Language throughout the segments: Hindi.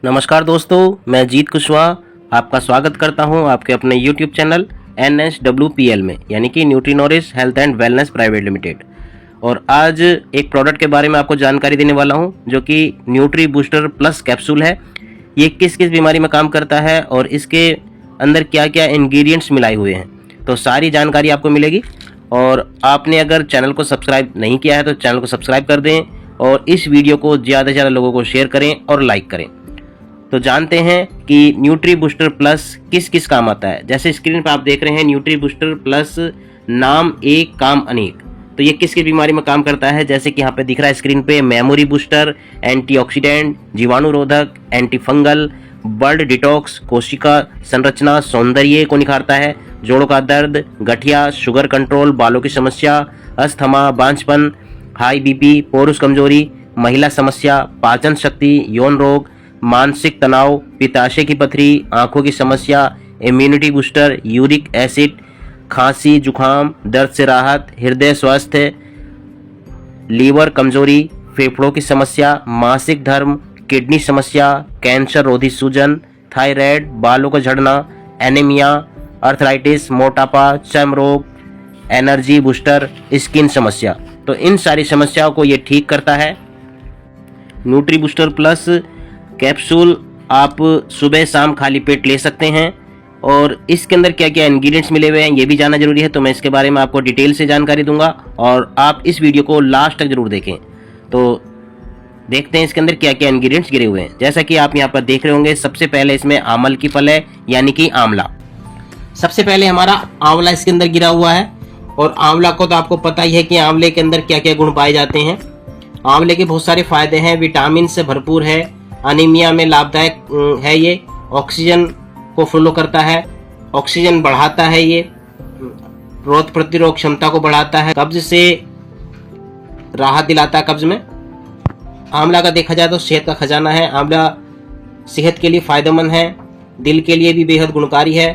नमस्कार दोस्तों, मैं जीत कुशवाहा आपका स्वागत करता हूं आपके अपने YouTube चैनल NSWPL में, यानी कि Nutrinourish health and wellness private limited. और आज एक प्रोडक्ट के बारे में आपको जानकारी देने वाला हूं, जो कि न्यूट्री बूस्टर प्लस कैप्सूल है। ये किस किस बीमारी में काम करता है और इसके अंदर क्या क्या इंग्रेडिएंट्स मिलाए हुए हैं, तो सारी जानकारी आपको मिलेगी। और आपने अगर चैनल को सब्सक्राइब नहीं किया है तो चैनल को सब्सक्राइब कर दें और इस वीडियो को ज़्यादा से ज़्यादा लोगों को शेयर करें और लाइक करें। तो जानते हैं कि न्यूट्री बूस्टर प्लस किस किस काम आता है। जैसे स्क्रीन पर आप देख रहे हैं, न्यूट्री बूस्टर प्लस नाम एक काम अनेक। तो ये किस किस बीमारी में काम करता है, जैसे कि यहाँ पे दिख रहा है स्क्रीन पे, मेमोरी बूस्टर, एंटीऑक्सीडेंट, जीवाणुरोधक, एंटी फंगल, ब्लड डिटॉक्स, कोशिका संरचना, सौंदर्य को निखारता है, जोड़ों का दर्द, गठिया, शुगर कंट्रोल, बालों की समस्या, अस्थमा, बांझपन, हाई बीपी, पुरुष कमजोरी, महिला समस्या, पाचन शक्ति, यौन रोग, मानसिक तनाव, पित्ताशय की पथरी, आंखों की समस्या, इम्यूनिटी बूस्टर, यूरिक एसिड, खांसी जुखाम, दर्द से राहत, हृदय स्वास्थ्य, लीवर कमजोरी, फेफड़ों की समस्या, मासिक धर्म, किडनी समस्या, कैंसर रोधी सूजन, थायराइड, बालों का झड़ना, एनीमिया, अर्थराइटिस, मोटापा, चर्म रोग, एनर्जी बूस्टर, स्किन समस्या। तो इन सारी समस्याओं को ये ठीक करता है। न्यूट्री बूस्टर प्लस कैप्सूल आप सुबह शाम खाली पेट ले सकते हैं। और इसके अंदर क्या क्या इंग्रेडिएंट्स मिले हुए हैं ये भी जानना जरूरी है, तो मैं इसके बारे में आपको डिटेल से जानकारी दूंगा और आप इस वीडियो को लास्ट तक जरूर देखें। तो देखते हैं इसके अंदर क्या क्या इंग्रेडिएंट्स गिरे हुए हैं। जैसा कि आप यहाँ पर देख रहे होंगे, सबसे पहले इसमें आमल की फल है, यानी कि आंवला। सबसे पहले हमारा आंवला इसके अंदर गिरा हुआ है। और आंवला को तो आपको पता ही है कि आंवले के अंदर क्या क्या गुण पाए जाते हैं। आंवले के बहुत सारे फायदे हैं, विटामिन से भरपूर है, अनीमिया में लाभदायक है, ये ऑक्सीजन को फ्लो करता है, ऑक्सीजन बढ़ाता है, ये रोग प्रतिरोध क्षमता को बढ़ाता है, कब्ज से राहत दिलाता है कब्ज में। आंवला का देखा जाए तो सेहत का खजाना है। आंवला सेहत के लिए फायदेमंद है, दिल के लिए भी बेहद गुणकारी है।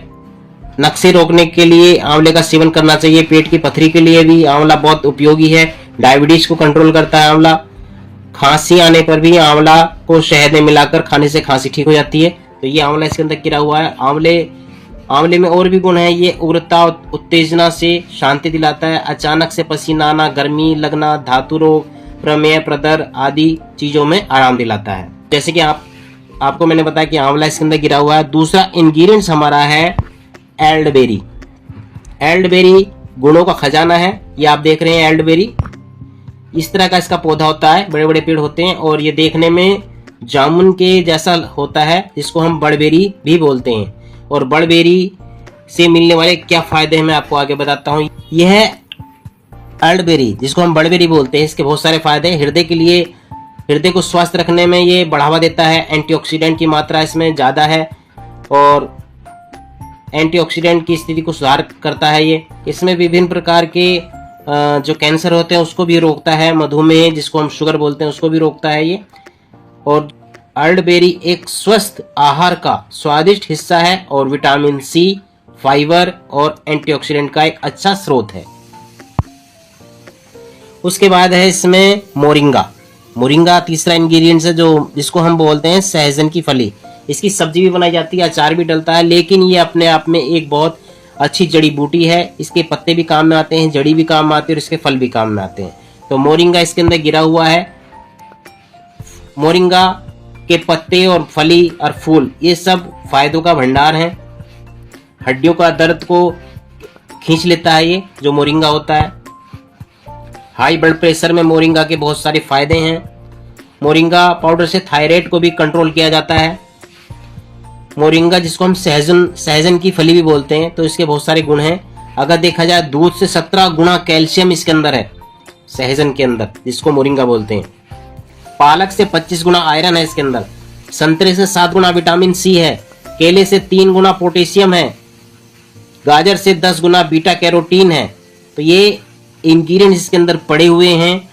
नक्शे रोकने के लिए आंवले का सेवन करना चाहिए। पेट की पथरी के लिए भी आंवला बहुत उपयोगी है। डायबिटीज को कंट्रोल करता है आंवला। खांसी आने पर भी आंवला को शहद में मिलाकर खाने से खांसी ठीक हो जाती है। तो ये आंवला इसके अंदर गिरा हुआ है। आंवले में और भी गुण है। ये उग्रता उत्तेजना से शांति दिलाता है, अचानक से पसीना आना, गर्मी लगना, धातु रोग, प्रमेह, प्रदर आदि चीजों में आराम दिलाता है। जैसे कि आपको मैंने बताया कि आंवला इसके अंदर गिरा हुआ है। दूसरा इंग्रेडिएंट्स हमारा है एल्डरबेरी। एल्डरबेरी गुणों का खजाना है। ये आप देख रहे हैं एल्डरबेरी, इस तरह का इसका पौधा होता है, बड़े बड़े पेड़ होते हैं और ये देखने में जामुन के जैसा होता है, जिसको हम बड़बेरी भी बोलते हैं। और बड़बेरी से मिलने वाले क्या फायदे हैं मैं आपको आगे बताता हूँ। यह है एल्डरबेरी, जिसको हम बड़बेरी बोलते हैं। इसके बहुत सारे फायदे हैं। हृदय के लिए, हृदय को स्वस्थ रखने में ये बढ़ावा देता है। एंटीऑक्सीडेंट की मात्रा इसमें ज़्यादा है और एंटीऑक्सीडेंट की स्थिति को सुधार करता है। ये इसमें विभिन्न प्रकार के जो कैंसर होते हैं उसको भी रोकता है। मधुमेह, जिसको हम शुगर बोलते हैं, उसको भी रोकता है ये। और एल्डरबेरी एक स्वस्थ आहार का स्वादिष्ट हिस्सा है और विटामिन सी, फाइबर और एंटीऑक्सीडेंट का एक अच्छा स्रोत है। उसके बाद है इसमें मोरिंगा। मोरिंगा तीसरा इंग्रेडिएंट है, जिसको हम बोलते हैं सहजन की फली। इसकी सब्जी भी बनाई जाती है, अचार भी डलता है, लेकिन ये अपने आप में एक बहुत अच्छी जड़ी बूटी है। इसके पत्ते भी काम में आते हैं, जड़ी भी काम में आती है और इसके फल भी काम में आते हैं। तो मोरिंगा इसके अंदर गिरा हुआ है। मोरिंगा के पत्ते और फली और फूल ये सब फायदों का भंडार है। हड्डियों का दर्द को खींच लेता है ये जो मोरिंगा होता है। हाई ब्लड प्रेशर में मोरिंगा के बहुत सारे फायदे हैं। मोरिंगा पाउडर से थायराइड को भी कंट्रोल किया जाता है। मोरिंगा, जिसको हम सहजन की फली भी बोलते हैं, तो इसके बहुत सारे गुण हैं। अगर देखा जाए, दूध से 17 गुना कैल्शियम इसके अंदर है, सहजन के अंदर, जिसको मोरिंगा बोलते हैं। पालक से 25 गुना आयरन है इसके अंदर। संतरे से 7 गुना विटामिन सी है। केले से 3 गुना पोटेशियम है। गाजर से 10 गुना बीटा कैरोटीन है। तो ये इंग्रेडिएंट्स इसके अंदर पड़े हुए हैं,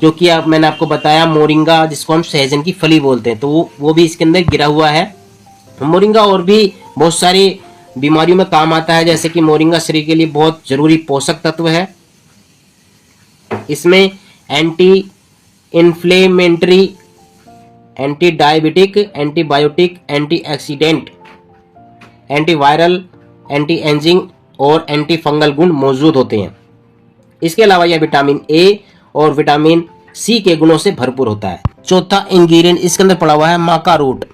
जो कि मैंने आपको बताया। मोरिंगा, जिसको हम सहजन की फली बोलते हैं, तो वो भी इसके अंदर गिरा हुआ है। मोरिंगा और भी बहुत सारी बीमारियों में काम आता है, जैसे कि मोरिंगा शरीर के लिए बहुत जरूरी पोषक तत्व है। इसमें anti inflammatory anti diabetic, antibiotic, antioxidant, antiviral, anti ageing और एंटी फंगल गुण मौजूद होते हैं। इसके अलावा यह विटामिन ए और विटामिन सी के गुणों से भरपूर होता है। चौथा इंग्रेडिएंट इसके अंदर पड़ा हुआ है माका रूट।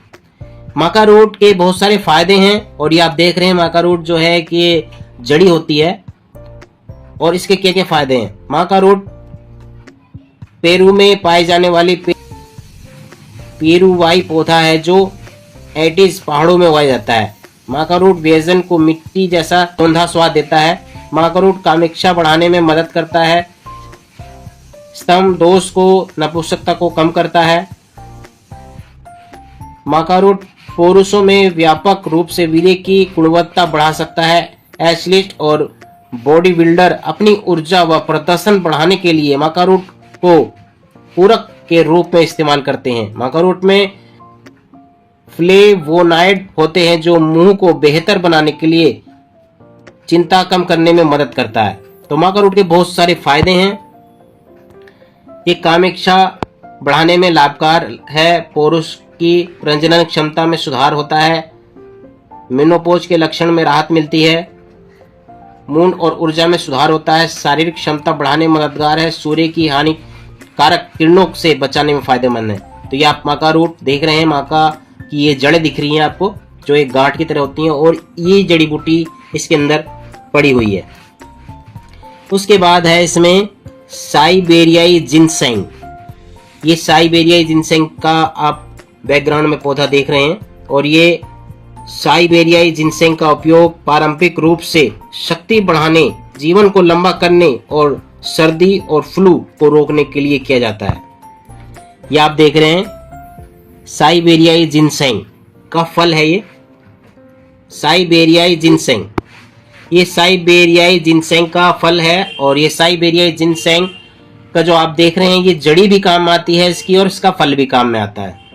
माका रूट के बहुत सारे फायदे हैं और ये आप देख रहे हैं माका रूट जो है कि जड़ी होती है और इसके क्या क्या फायदे हैं। माका रूट पेरू में पाए जाने वाली पेरुवाई पौधा है जो एंटीज पहाड़ों में उगाया जाता है। माका रूट व्यंजन को मिट्टी जैसा सौंधा स्वाद देता है। माका रूट कामेक्षा बढ़ाने में मदद करता है। स्तंभ दोष को, नपुंसकता को कम करता है। माका रूट पुरुषों में व्यापक रूप से वीर्य की गुणवत्ता बढ़ा सकता है। एथलीट और बॉडी बिल्डर अपनी ऊर्जा व प्रदर्शन बढ़ाने के लिए माका रूट को पूरक के रूप में इस्तेमाल करते हैं। माका रूट में फ्लेवोनाइड होते हैं जो मुंह को बेहतर बनाने के लिए चिंता कम करने में मदद करता है। तो माका रूट के बहुत सारे फायदे हैं। ये कामेक्षा बढ़ाने में लाभकार है। पुरुष की प्रजनन क्षमता में सुधार होता है। मेनोपॉज के लक्षण में राहत मिलती है। मूड और ऊर्जा में सुधार होता है। शारीरिक क्षमता बढ़ाने में मददगार है। सूर्य की हानिकारक किरणों से बचाने में फायदेमंद है। तो ये आप माका रूट देख रहे हैं, माका की ये जड़ें दिख रही हैं आपको जो एक गांठ की तरह होती हैं और ये जड़ी बूटी इसके अंदर पड़ी हुई है। उसके बाद है इसमें साइबेरियाई जिनसेंग। ये साइबेरियाई जिनसेंग का आप बैकग्राउंड में पौधा देख रहे हैं और ये साइबेरियाई जिनसेंग का उपयोग पारंपरिक रूप से शक्ति बढ़ाने, जीवन को लंबा करने और सर्दी और फ्लू को रोकने के लिए किया जाता है। ये आप देख रहे हैं साइबेरियाई जिनसेंग का फल है ये साइबेरियाई जिनसेंग। ये साइबेरियाई जिनसेंग का फल है और ये साइबेरियाई जिनसेंग का जो आप देख रहे हैं ये जड़ी भी काम आती है इसकी और इसका फल भी काम में आता है।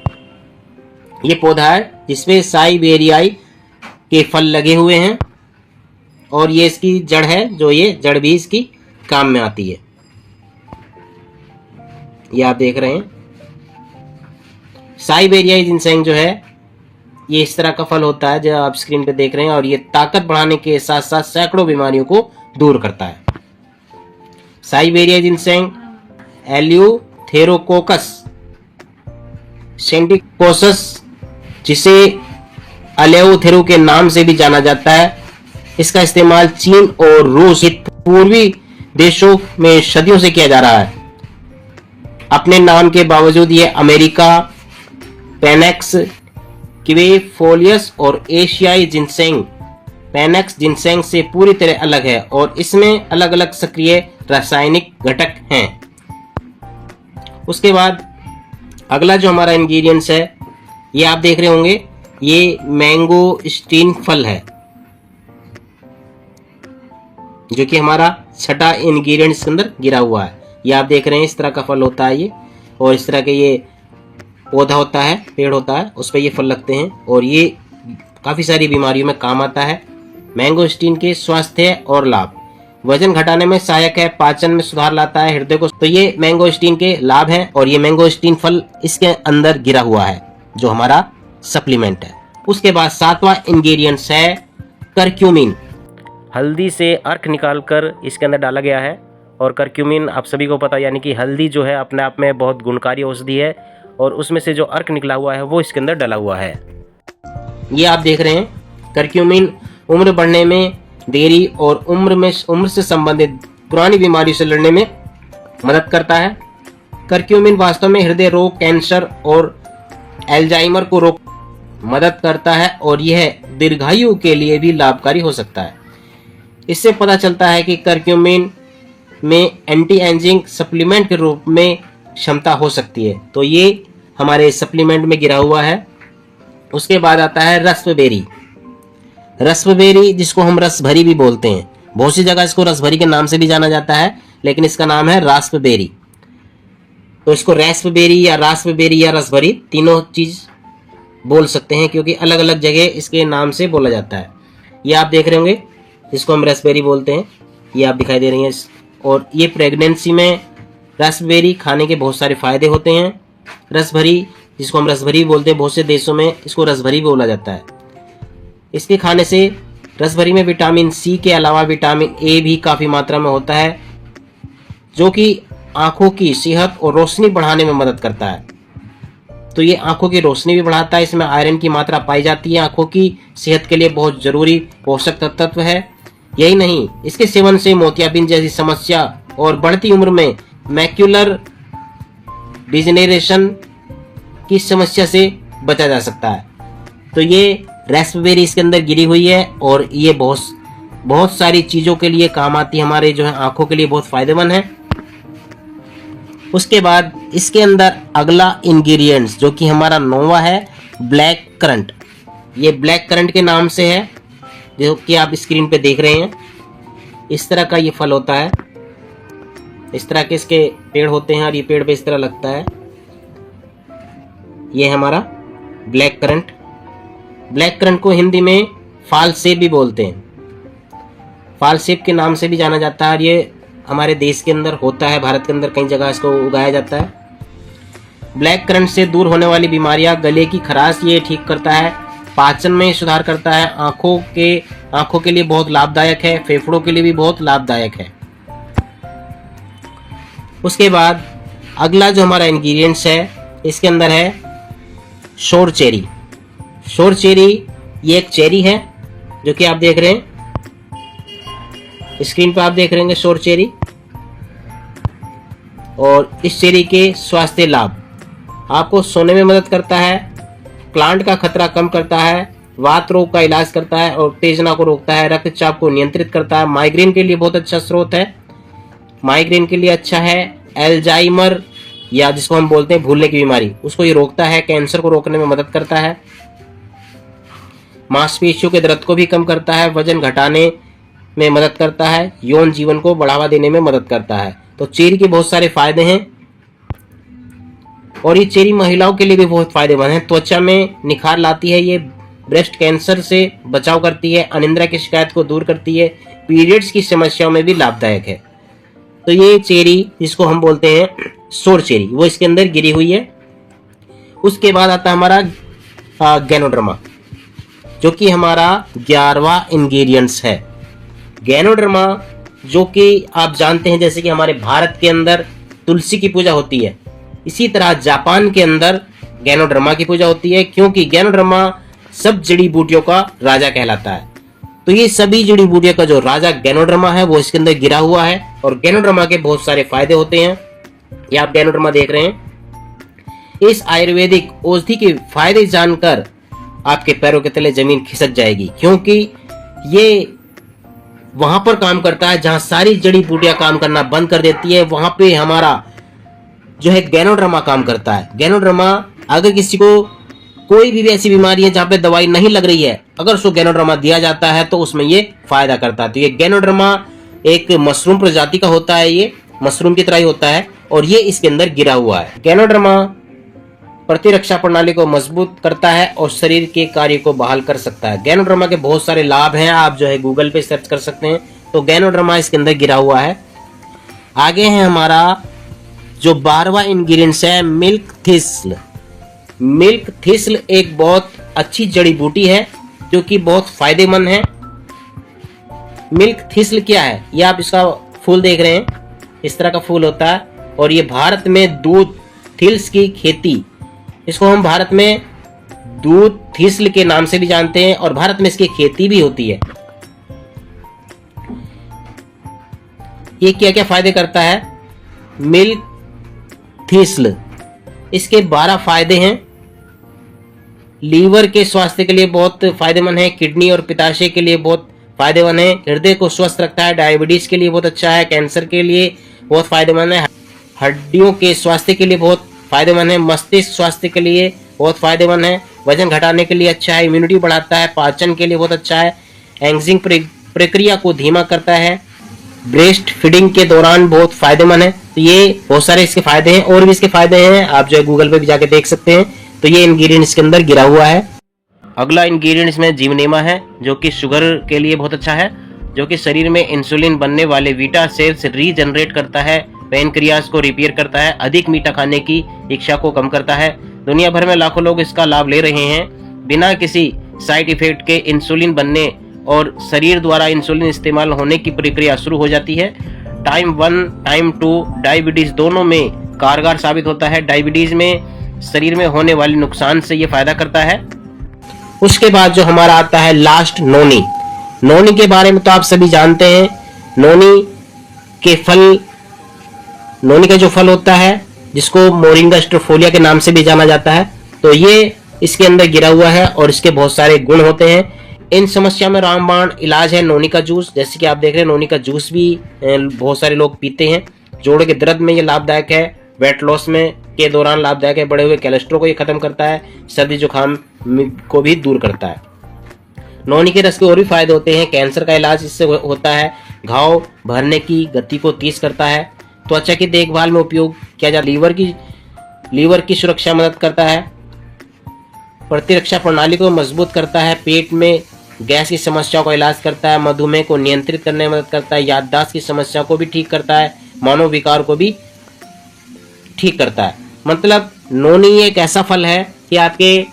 ये पौधा है जिसमें साइबेरियाई के फल लगे हुए हैं और ये इसकी जड़ है जो ये जड़ भी इसकी काम में आती है। ये आप देख रहे हैं साइबेरियाई जिनसेंग जो है ये इस तरह का फल होता है जो आप स्क्रीन पे देख रहे हैं और ये ताकत बढ़ाने के साथ साथ सैकड़ों बीमारियों को दूर करता है। साइबेरियाई जिनसेंग एल्यूथेरोकोकस सेंटिकोसस जिसे अलेउथेरो के नाम से भी जाना जाता है, इसका इस्तेमाल चीन और रूस पूर्वी देशों में सदियों से किया जा रहा है। अपने नाम के बावजूद ये अमेरिका, पेनेक्स क्वेफोलियस और एशियाई जिनसेंग पेनेक्स जिनसेंग से पूरी तरह अलग है और इसमें अलग अलग सक्रिय रासायनिक घटक हैं। उसके बाद अगला जो हमारा इंग्रेडिएंट्स है ये आप देख रहे होंगे ये मैंगोस्टीन फल है जो कि हमारा छठा इंग्रेडिएंट इसके अंदर गिरा हुआ है। ये आप देख रहे हैं इस तरह का फल होता है ये और इस तरह के ये पौधा होता है, पेड़ होता है, उस पर ये फल लगते हैं और ये काफ़ी सारी बीमारियों में काम आता है। मैंगोस्टीन के स्वास्थ्य और लाभ, वजन घटाने में सहायक है, पाचन में सुधार लाता है, हृदय को। तो ये मैंगोस्टीन के लाभ हैं और ये मैंगोस्टीन फल इसके अंदर गिरा हुआ है जो हमारा सप्लीमेंट है। उसके बाद सातवां इंग्रेडिएंट्स है करक्यूमिन। हल्दी से अर्क निकालकर इसके अंदर डाला गया है और करक्यूमिन आप सभी को पता यानी कि हल्दी जो है अपने आप में बहुत गुणकारी औषधि है और उसमें से जो अर्क निकला हुआ है वो इसके अंदर डला हुआ है। ये आप देख रहे हैं करक्यूमिन उम्र बढ़ने में देरी और उम्र से संबंधित पुरानी बीमारी से लड़ने में मदद करता है। करक्यूमिन वास्तव में हृदय रोग, कैंसर और एल्जाइमर को रोक मदद करता है और यह दीर्घायु के लिए भी लाभकारी हो सकता है। इससे पता चलता है कि करक्यूमिन में एंटी एजिंग सप्लीमेंट के रूप में क्षमता हो सकती है। तो ये हमारे सप्लीमेंट में गिरा हुआ है। उसके बाद आता है रस्पबेरी। रस्पबेरी जिसको हम रसभरी भी बोलते हैं, बहुत सी जगह इसको रसभरी के नाम से भी जाना जाता है लेकिन इसका नाम है रास्पबेरी। तो इसको रैस्पबेरी या रास्पबेरी या रसभरी तीनों चीज बोल सकते हैं क्योंकि अलग अलग जगह इसके नाम से बोला जाता है। ये आप देख रहे होंगे जिसको हम रसबेरी बोलते हैं, ये आप दिखाई दे रही हैं। और ये प्रेगनेंसी में रसबेरी खाने के बहुत सारे फायदे होते हैं। रसभरी जिसको हम रसभरी भी बोलते हैं, बहुत से देशों में इसको रसभरी भी बोला जाता है। इसके खाने से रसभरी में विटामिन सी के अलावा विटामिन ए भी काफ़ी मात्रा में होता है, जो कि आँखों की सेहत और रोशनी बढ़ाने में मदद करता है। तो ये आँखों की रोशनी भी बढ़ाता है। इसमें आयरन की मात्रा पाई जाती है, आँखों की सेहत के लिए बहुत ज़रूरी पोषक तत्व है। यही नहीं, इसके सेवन से मोतियाबिंद जैसी समस्या और बढ़ती उम्र में मैक्यूलर डिजेनरेशन की समस्या से बचा जा सकता है। तो ये रास्पबेरी इसके अंदर गिरी हुई है और ये बहुत सारी चीज़ों के लिए काम आती है, हमारे जो है आँखों के लिए बहुत फ़ायदेमंद है। उसके बाद इसके अंदर अगला इंग्रेडिएंट्स जो कि हमारा नोवा है, ब्लैक करंट। ये ब्लैक करंट के नाम से है, जो कि आप स्क्रीन पे देख रहे हैं। इस तरह का ये फल होता है, इस तरह के इसके पेड़ होते हैं और ये पेड़ पे इस तरह लगता है। ये है हमारा ब्लैक करंट। ब्लैक करंट को हिंदी में फाल सेब भी बोलते हैं, फाल सेब के नाम से भी जाना जाता है। और ये हमारे देश के अंदर होता है, भारत के अंदर कई जगह इसको उगाया जाता है। ब्लैक करंट से दूर होने वाली बीमारियां, गले की खराश ये ठीक करता है, पाचन में सुधार करता है, आंखों के लिए बहुत लाभदायक है, फेफड़ों के लिए भी बहुत लाभदायक है। उसके बाद अगला जो हमारा इंग्रेडिएंट्स है, इसके अंदर है शोर चेरी। शोर चेरी ये एक चेरी है जो कि आप देख रहे हैं स्क्रीन पर, आप देख रहे हैं शोर चेरी। और इस चेरी के स्वास्थ्य लाभ, आपको सोने में मदद करता है, प्लांट का खतरा कम करता है, वात रोग का इलाज करता है और उत्तेजना को रोकता है, रक्तचाप को नियंत्रित करता है, माइग्रेन के लिए बहुत अच्छा स्रोत है, माइग्रेन के लिए अच्छा है, एल्जाइमर या जिसको हम बोलते हैं भूलने की बीमारी, उसको ये रोकता है, कैंसर को रोकने में मदद करता है, मांसपेशियों के दर्द को भी कम करता है, वजन घटाने में मदद करता है, यौन जीवन को बढ़ावा देने में मदद करता है। तो चेरी के बहुत सारे फायदे हैं और ये चेरी महिलाओं के लिए भी बहुत फायदेमंद है। त्वचा में निखार लाती है, ये ब्रेस्ट कैंसर से बचाव करती है, अनिद्रा की शिकायत को दूर करती है, पीरियड्स की समस्याओं में भी लाभदायक है। तो ये चेरी जिसको हम बोलते हैं शोर चेरी, वो इसके अंदर गिरी हुई है। उसके बाद आता है हमारा गैनोडर्मा, जो कि हमारा 11वां इंग्रेडिएंट्स है। गैनोडर्मा जो कि आप जानते हैं, जैसे कि हमारे भारत के अंदर तुलसी की पूजा होती है, इसी तरह जापान के अंदर गैनोडर्मा की पूजा होती है, क्योंकि गैनोडर्मा सब जड़ी बूटियों का राजा कहलाता है। तो ये सभी जड़ी बूटियों का जो राजा गैनोडर्मा है वो इसके अंदर गिरा हुआ है और गैनोडर्मा के बहुत सारे फायदे होते हैं। ये आप गैनोडर्मा देख रहे हैं। इस आयुर्वेदिक औषधि के फायदे जानकर आपके पैरों के तले जमीन खिसक जाएगी, क्योंकि ये वहां पर काम करता है जहां सारी जड़ी बूटियां काम करना बंद कर देती है, वहां पे हमारा जो है गैनोडर्मा काम करता है। गैनोडर्मा, अगर किसी को कोई भी ऐसी बीमारी है जहां पे दवाई नहीं लग रही है, अगर उसको गैनोडर्मा दिया जाता है तो उसमें ये फायदा करता है। तो ये गैनोडर्मा एक मशरूम प्रजाति का होता है, ये मशरूम की तरह ही होता है और ये इसके अंदर गिरा हुआ है। गैनोडर्मा प्रतिरक्षा प्रणाली को मजबूत करता है और शरीर के कार्य को बहाल कर सकता है। गैनोडर्मा के बहुत सारे लाभ हैं, आप जो है गूगल पे सर्च कर सकते हैं। तो गैनोडर्मा इसके अंदर गिरा हुआ है। आगे है हमारा जो 12वां इंग्रेडिएंट्स है, मिल्क थिस्ल। मिल्क थिस्ल एक बहुत अच्छी जड़ी बूटी है जो कि बहुत फायदेमंद है। मिल्क थिस्ल क्या है, ये आप इसका फूल देख रहे हैं, इस तरह का फूल होता है और ये भारत में दूध थिल्स की खेती, इसको हम भारत में दूध थिस्ल के नाम से भी जानते हैं और भारत में इसकी खेती भी होती है। ये क्या क्या फायदे करता है मिल्क थिस्ल, इसके 12 फायदे हैं। लीवर के स्वास्थ्य के लिए बहुत फायदेमंद है, किडनी और पित्ताशय के लिए बहुत फायदेमंद है, हृदय को स्वस्थ रखता है, डायबिटीज के लिए बहुत अच्छा है, कैंसर के लिए बहुत फायदेमंद है, हड्डियों के स्वास्थ्य के लिए बहुत फायदेमंद है, मस्तिष्क स्वास्थ्य के लिए बहुत फायदेमंद है, वजन घटाने के लिए अच्छा है, इम्यूनिटी बढ़ाता है, पाचन के लिए बहुत अच्छा है, एंजिंग प्रक्रिया को धीमा करता है, ब्रेस्ट फीडिंग के दौरान बहुत फायदेमंद है। तो ये बहुत सारे इसके फायदे हैं, और भी इसके फायदे हैं, आप जो है गूगल पे भी जाके देख सकते हैं। तो ये इंग्रेडिएंट इसके अंदर गिरा हुआ है। अगला इंग्रेडिएंट इसमें जीवनेमा है, जो कि शुगर के लिए बहुत अच्छा है, जो कि शरीर में इंसुलिन बनने वाले बीटा सेल्स रीजनरेट करता है, पैनक्रियाज को रिपेयर करता है, अधिक मीठा खाने की इच्छा को कम करता है, दुनिया भर में लाखों लोग इसका लाभ ले रहे हैं बिना किसी साइड इफेक्ट के। इंसुलिन बनने और शरीर द्वारा इंसुलिन इस्तेमाल होने की प्रक्रिया शुरू हो जाती है। टाइप 1 टाइप 2 डायबिटीज दोनों में कारगर साबित होता है। डायबिटीज में शरीर में होने वाले नुकसान से ये फायदा करता है। उसके बाद जो हमारा आता है लास्ट, नोनी। नोनी के बारे में तो आप सभी जानते हैं। नोनी का जो फल होता है जिसको मोरिंगा स्ट्रोफोलिया के नाम से भी जाना जाता है, तो ये इसके अंदर गिरा हुआ है और इसके बहुत सारे गुण होते हैं। इन समस्या में रामबाण इलाज है नोनी का जूस। जैसे कि आप देख रहे हैं नोनी का जूस भी बहुत सारे लोग पीते हैं। जोड़ों के दर्द में ये लाभदायक है, वेट लॉस में के दौरान लाभदायक है, बढ़े हुए कोलेस्ट्रॉल को ये खत्म करता है, सर्दी जुकाम को भी दूर करता है। नोनी के रस के और भी फायदे होते हैं। कैंसर का इलाज इससे होता है, घाव भरने की गति को तेज करता है, त्वचा की देखभाल में उपयोग किया जाता है, लीवर की सुरक्षा मदद करता है, प्रतिरक्षा प्रणाली को मजबूत करता है, पेट में गैस की समस्याओं का इलाज करता है, मधुमेह को नियंत्रित करने में मदद करता है, याददाश्त की समस्या को भी ठीक करता है, मनोविकार को भी ठीक करता है। मतलब नोनी एक ऐसा फल है कि आपके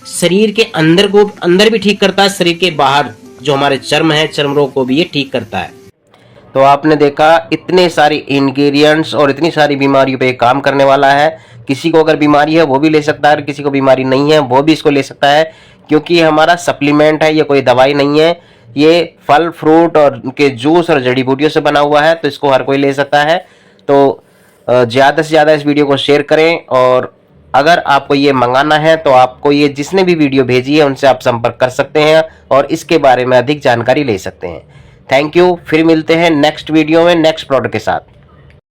शरीर के अंदर भी ठीक करता है, शरीर के बाहर जो हमारे चर्म है, चर्म रोग को भी ये ठीक करता है। तो आपने देखा इतने सारे इंग्रेडिएंट्स और इतनी सारी बीमारियों पे काम करने वाला है। किसी को अगर बीमारी है वो भी ले सकता है और किसी को बीमारी नहीं है वो भी इसको ले सकता है, क्योंकि ये हमारा सप्लीमेंट है, ये कोई दवाई नहीं है। ये फल फ्रूट और उनके जूस और जड़ी बूटियों से बना हुआ है, तो इसको हर कोई ले सकता है। तो ज़्यादा से ज़्यादा इस वीडियो को शेयर करें, और अगर आपको ये मंगाना है तो आपको ये जिसने भी वीडियो भेजी है उनसे आप संपर्क कर सकते हैं और इसके बारे में अधिक जानकारी ले सकते हैं। Thank you. फिर मिलते हैं नेक्स्ट वीडियो में नेक्स्ट प्रोडक्ट के साथ।